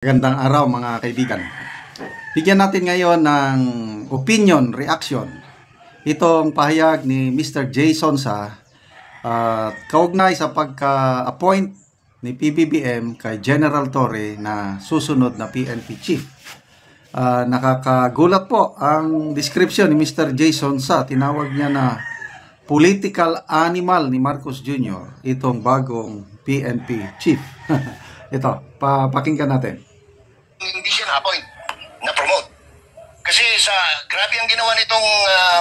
Magandang araw mga kaibigan. Bigyan natin ngayon ng opinion, reaction. Itong pahayag ni Mr. Jason sa kaugnay sa pagka-appoint ni PBBM kay General Torre na susunod na PNP Chief. Nakakagulat po ang description ni Mr. Jason sa tinawag niya na political animal ni Marcos Jr. itong bagong PNP Chief. Ito, pakinggan natin. Hindi siya na-appoint, na-promote. Kasi grabe ang ginawa nitong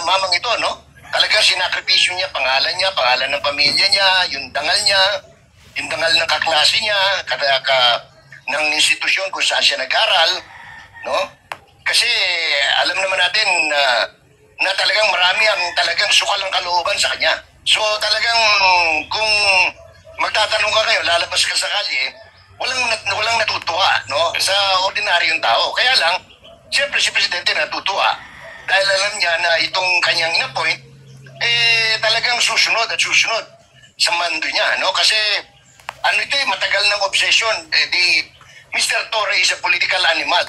mamang ito, no? Talagang sinakripisyo niya, pangalan ng pamilya niya, yung dangal ng kaklase niya, ng institusyon kung saan siya nag-aral, no? Kasi alam naman natin na talagang marami ang talagang sukal ang kalooban sa kanya. So talagang kung magtatanong ka kayo, lalabas ka sa kalye, walang natutuwa, no? Sa ordinaryong tao. Kaya lang, siyempre si Presidente natutuwa dahil alam niya na itong kanyang in-appoint talagang susunod sa mando niya, no? Kasi matagal ng obsession. Mr. Torre is a political animal.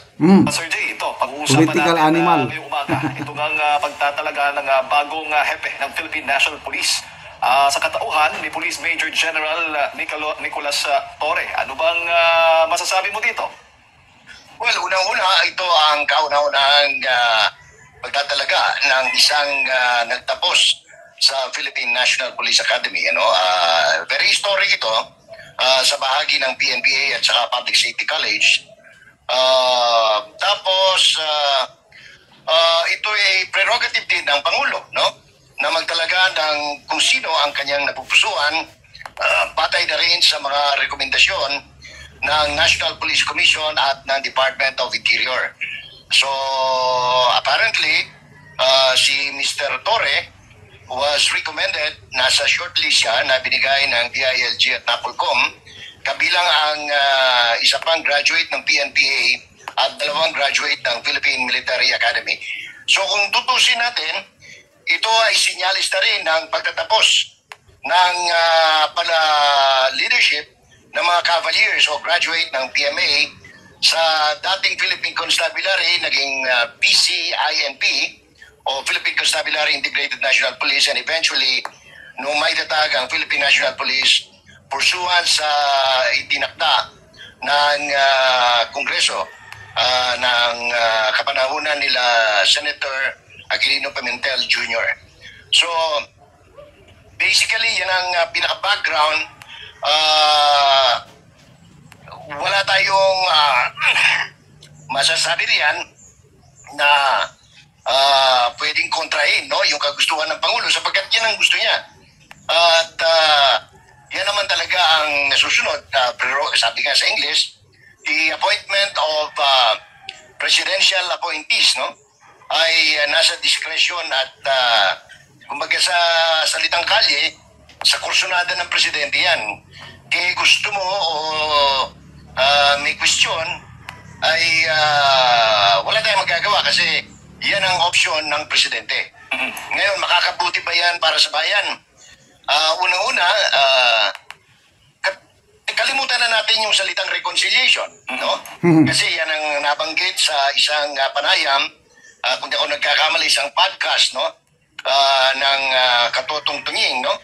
Sir Jay, ito, pag-uusapan Political natin animal. ngayong umaga. Ito ang pagtatalaga ng bagong hepe ng Philippine National Police. Sa katauhan ni Police Major General Nicolas Torre. Ano bang masasabi mo dito? Well, unang-una, ito ang kauna-unahang pagtatalaga ng isang nagtapos sa Philippine National Police Academy. Very historic ito sa bahagi ng PNPA at saka Public Safety College. Tapos, ito ay prerogative din ng Pangulo, no? Na magtalaga ng kung sino ang kanyang napupusuan, patay na rin sa mga rekomendasyon ng National Police Commission at ng Department of Interior. So, apparently, si Mr. Torre was recommended, nasa shortlist siya na binigay ng DILG at NAPOLCOM, kabilang ang isa pang graduate ng PNPA at dalawang graduate ng Philippine Military Academy. So, kung tutusin natin, ito ay sinyalista rin ng pagtatapos ng leadership ng mga cavaliers o graduate ng PMA sa dating Philippine Constabulary, naging PCINP o Philippine Constabulary Integrated National Police, and eventually nung may tatag ang Philippine National Police pursuant sa itinakda ng Kongreso ng kapanahunan nila Senator Aquilino Pimentel Jr. So, basically, yan ang pinaka-background. Wala tayong masasabi riyan na pwedeng kontrahin, no? Yung kagustuhan ng Pangulo sapagkat yan ang gusto niya. At yan naman talaga ang nasusunod. Pero sabi nga sa English, the appointment of presidential appointees, no? Ay nasa discretion at kumbaga sa salitang kalye, sa kursunada ng presidente yan. Kaya gusto mo o may question ay wala tayong magagawa kasi yan ang option ng presidente. Ngayon, makakabuti ba yan para sa bayan? Unang-una, kalimutan na natin yung salitang reconciliation, no? Kasi yan ang nabanggit sa isang panayam, kung di ako nagkakamali, isang podcast, no? Ng Katotong Tunging, no?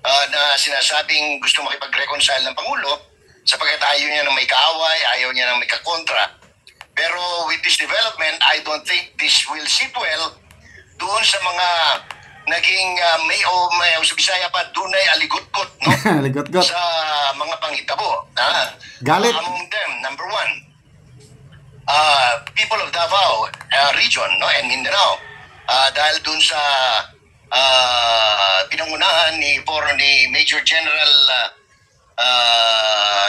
Na sinasabing gusto makipag-reconcile ng Pangulo sapagkat ayaw niya ng may kaaway, ayaw niya ng may kakontra. Pero with this development, I don't think this will sit well doon sa mga naging may sa Bisaya pa, dunay aligot-got, no? Aligot-got. Sa mga panghitabo. Galit. Among them, number one, people of Davao region, no, and Mindanao, dahil dun sa pinangunahan ni Major General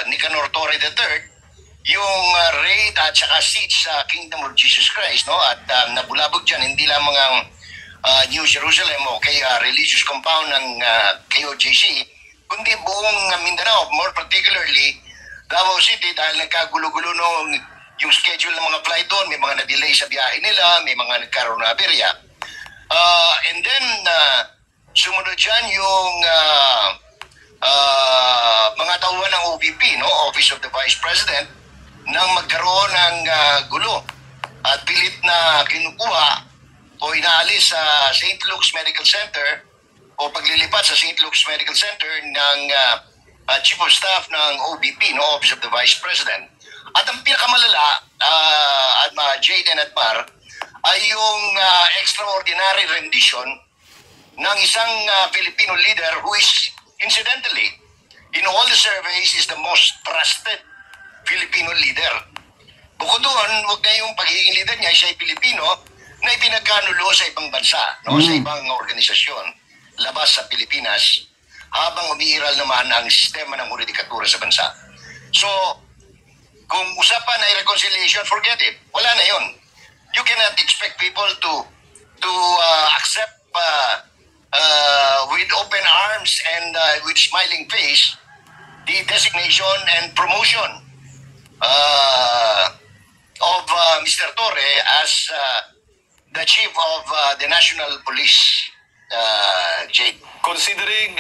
Nicanor Torre III, yung raid at saka siege sa Kingdom of Jesus Christ, no, at nabulabog dyan hindi lamang ang New Jerusalem o kaya religious compound ng KOJC, kundi buong Mindanao, more particularly Davao City, dahil nagkagulo-gulo yung schedule ng mga flight doon, may mga na-delay sa biyahe nila, may mga nagkaroon na aberya. And then, sumunod dyan yung mga tauhan ng OVP, no? Office of the Vice President, nang magkaroon ng gulo at pilit na kinukuha o inaalis sa St. Luke's Medical Center o paglilipat sa St. Luke's Medical Center ng Chief of Staff ng OBP, no, Office of the Vice President. At ang pinakamalala, Jade and Admar, ay yung extraordinary rendition ng isang Filipino leader who is, incidentally, in all the surveys, is the most trusted Filipino leader. Bukod doon, huwag na yung pagiging leader niya, siya ay Pilipino na ipinagkanulo sa ibang bansa, no, sa ibang organisasyon, labas sa Pilipinas, habang umiiral naman ang sistema ng juridikatura sa bansa. So, kung usapan ay reconciliation, forget it. Wala na yun. You cannot expect people to accept with open arms and with smiling face the designation and promotion of Mr. Torre as the chief of the National Police, Jade. Considering,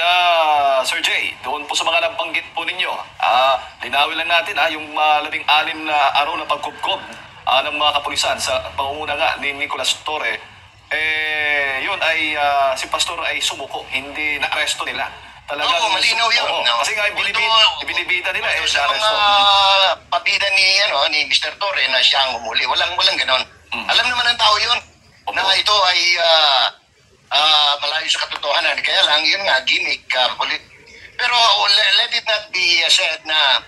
Sir Jay, doon po sa mga nabanggit po ninyo, linawin lang natin yung 16 na araw na pagkubkob ng mga kapulisan sa pangunguna nga ni Nicolas Torre, yun ay si Pastor ay sumuko, hindi na-aresto nila. Talagang, Oo, malinaw yun. Oo, No? kasi nga ibinibida nila sa mga na-aresto. pabida ni Mr. Torre na siya ang humuli. Walang ganon. Alam naman ng tao yun na ito ay malayo sa katotohanan. Kaya lang, yun nga, gimmick. Pero let it not be said na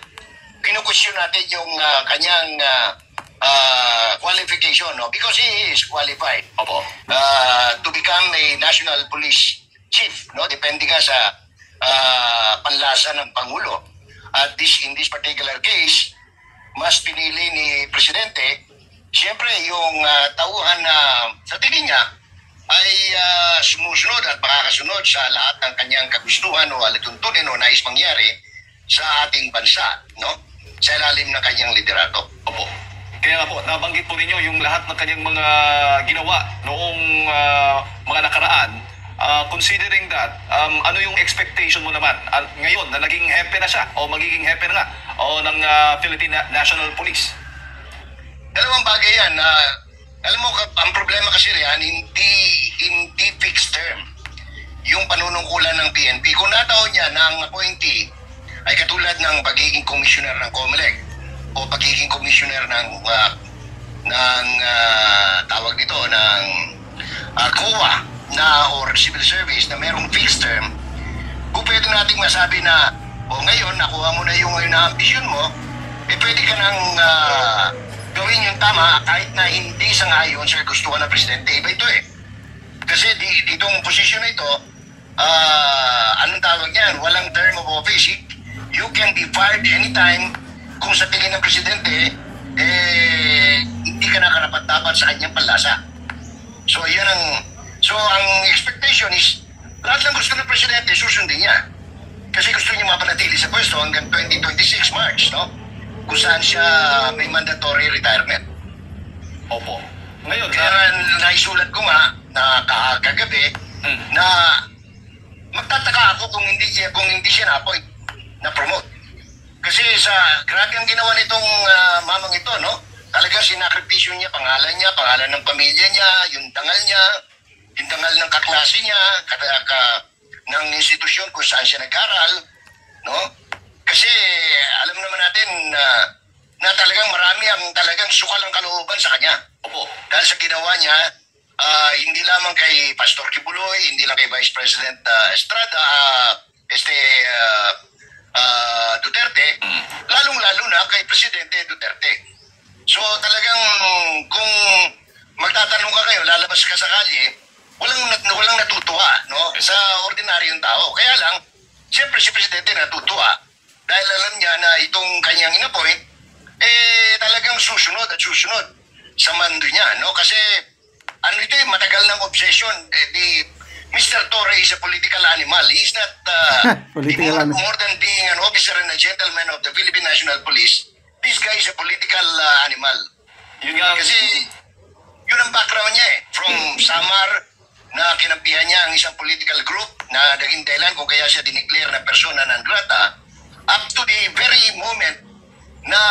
kinukwestiyon natin yung kanyang qualification, no? Because he is qualified to become a national police chief, no? Depende nga sa panlasa ng Pangulo. At in this particular case, mas pinili ni Presidente, siyempre yung tauhan na sa tingin niya ay sumusunod at makakasunod sa lahat ng kanyang kagustuhan o alituntunin o nais mangyari sa ating bansa, no? Sa ilalim ng kanyang liderato. Opo. Kaya nga po, nabanggit po ninyo yung lahat ng kanyang mga ginawa noong mga nakaraan. Considering that, ano yung expectation mo naman ngayon na naging hepe na siya o magiging hepe na nga o ng Philippine National Police? Dalawang bagay yan. Alam mo, ang problema kasi riyan, hindi fixed term yung panunungkulan ng PNP. Kung nataon niya ng appointee ay katulad ng pagiging commissioner ng COMELEC o pagiging commissioner ng tawag nito ng COA na or civil service na merong fixed term, kung pwede nating masabi na ngayon nakuha mo na yung ambisyon mo, pwede ka nang gawin yung tama kahit na hindi sangayon sa gustuhan ng presidente. Iba ito kasi ditong posisyon na ito, anong tawag niyan, walang term of office. You can be fired anytime kung sa tingin ng presidente hindi ka nakarapat-dapat sa kanyang panlasa. So ang expectation is lahat ng gusto ng presidente susundin niya. Kasi gusto niya mapanatili sa pwesto hanggang 2026 March, no? Kung saan siya may mandatory retirement. Opo. Ngayon, kaya naisulat ko nga na kagabi na magtataka ako kung hindi siya na-appoint, na-promote. Kasi grabe ang ginawa nitong mamang ito, no? Talagang sinakripisyo niya, pangalan ng pamilya niya, yung dangal niya, yung dangal ng kaklase niya, ng institusyon kung saan siya nag-aral, no? Kasi alam naman natin na talagang marami ang talagang sukal ang kalooban sa kanya. Opo. Dahil sa ginawa niya, hindi lamang kay Pastor Kibuloy, hindi lang kay Vice President Estrada, Duterte, lalong-lalo na kay Presidente Duterte. So talagang kung magtatanong ka kayo, lalabas ka sa kalye, walang natutuwa, no? Sa ordinaryong tao. Kaya lang, siyempre si Presidente natutuwa dahil alam niya na itong kanyang inappoint, talagang susunod sa mando niya, no? Kasi ito matagal ng obsession. Mr. Torre is a political animal. He is not more than being an officer and a gentleman of the Philippine National Police. This guy is a political animal. Yun nga. Kasi yun ang background niya From Samar na kinampihan niya ang isang political group na naging dahilan kung kaya siya dineclare na persona non grata up to the very moment na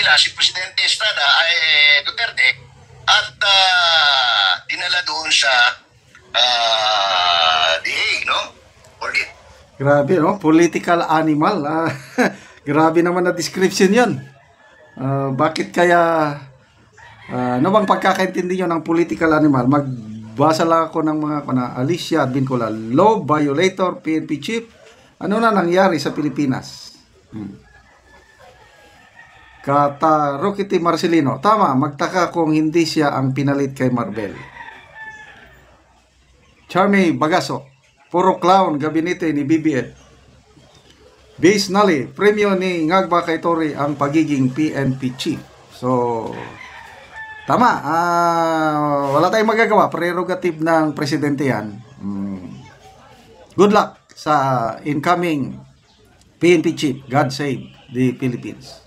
nila si Presidente Estrada ay Duterte at dinala doon sa The Hague, no? Grabe, no? Political animal. Grabe naman na description yun. Bakit kaya, ano bang pagkakaintindi nyo ng political animal? Magbasa lang ako ng mga Alicia Advincula, law violator, PNP chief. Ano na nangyari sa Pilipinas? Kata Roquete Marcelino, tama, magtaka kung hindi siya ang pinalit kay Marbel. Charmy Bagaso, puro clown gabinete ni BBM. Base Nali, premyo ni Ngagba kay Tory ang pagiging PNP chief. So, tama, wala tayong magagawa. Prerogative ng presidente yan. Good luck sa incoming PNP chief. God save the Philippines.